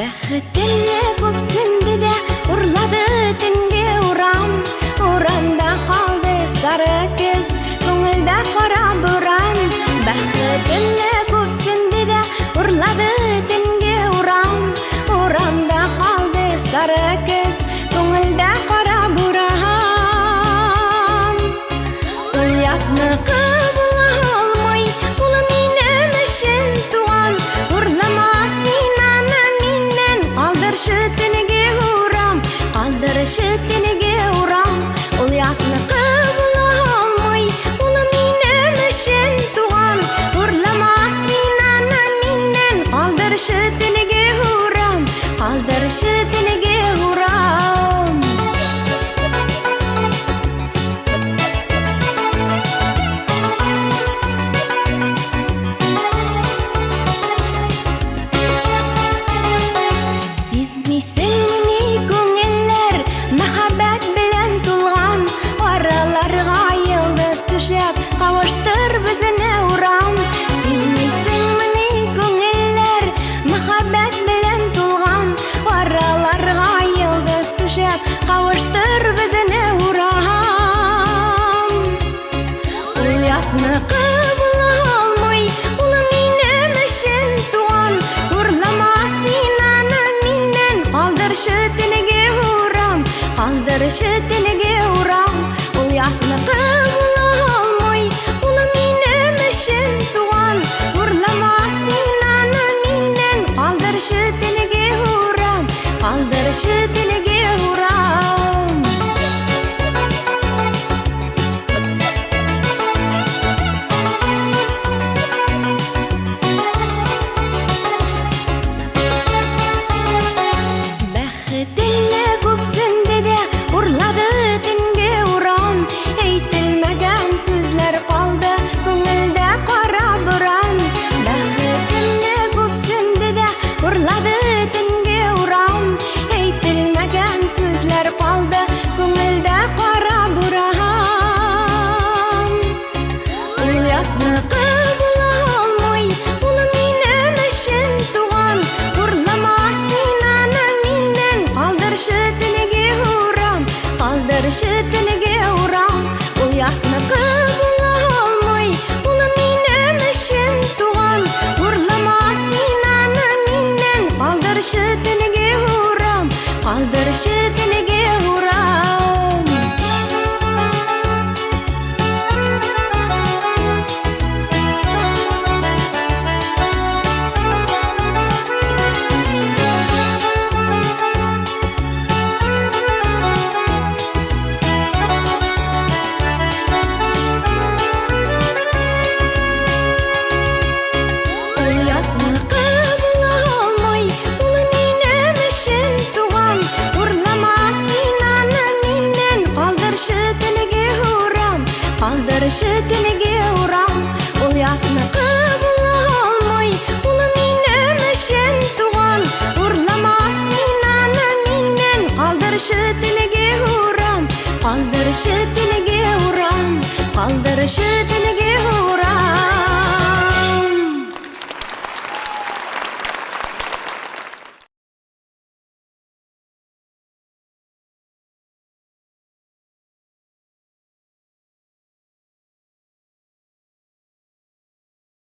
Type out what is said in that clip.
Бәхетіңе көпсінді де ұрлады түнге ұрам. Ұрамда қалды сары күз, көңілді қара бұран. Бәхетіңе көпсінді де ұрлады түнге ұрам. Ұрамда қалды сары күз, көңілді қара бұран. Ұятны қыбыла алмай, ұлы менің үшін туған. Ұрлама Şütünüge uğram, kaldır şütünüge uğram. Ol yatını kıvıla almay, ulu minem için tuğan. Urlama sinana minen, kaldır şütünüge uğram, kaldır şütünüge uğram. Seni көңелләр мәхәббәт белән тулган. Араларга йылдыз төшәп, кавыштыр безне урам. Сизмисеңмени көңелләр мәхәббәт белән тулган. Араларга йылдыз төшәп, кавыштыр безне урам. Уятны кыбыла алмай, улы минем өчен туган. Урлама Şütünüge uğram, kaldır şütünüge uğram. Ol yatını kıvıla almay, ulu minem için tuğan. Urlama sinana minen, kaldır şütünüge uğram, kaldır şütünüge uğram. Бәхетіңе көпсінді де ұрлады түнге ұран. Әйтілмәгән сүзләр қалды көңілдә қара бұран. Бәхетіңе көпсінді де ұрлады түнге ұран. Әйтілмәгән сүзләр қалды көңілдә қара бұран. Уятны қыбыла алмай, улы минем үшін туған. Ұрлама Şütünüge uğram, kaldır şütünüge uğram. Ol yatını kıvıla almay, ulu minem için tuğan. Urlama sinana minen, kaldır şütünüge uğram, kaldır şütünüge uğram. Kaldır şütünüge uğram, ol yatını kıvıla almay, ulu minem için tuğan. Urlama sinana minen, kaldır şütünüge uğram, kaldır şütünüge uğram, kaldır şütünüge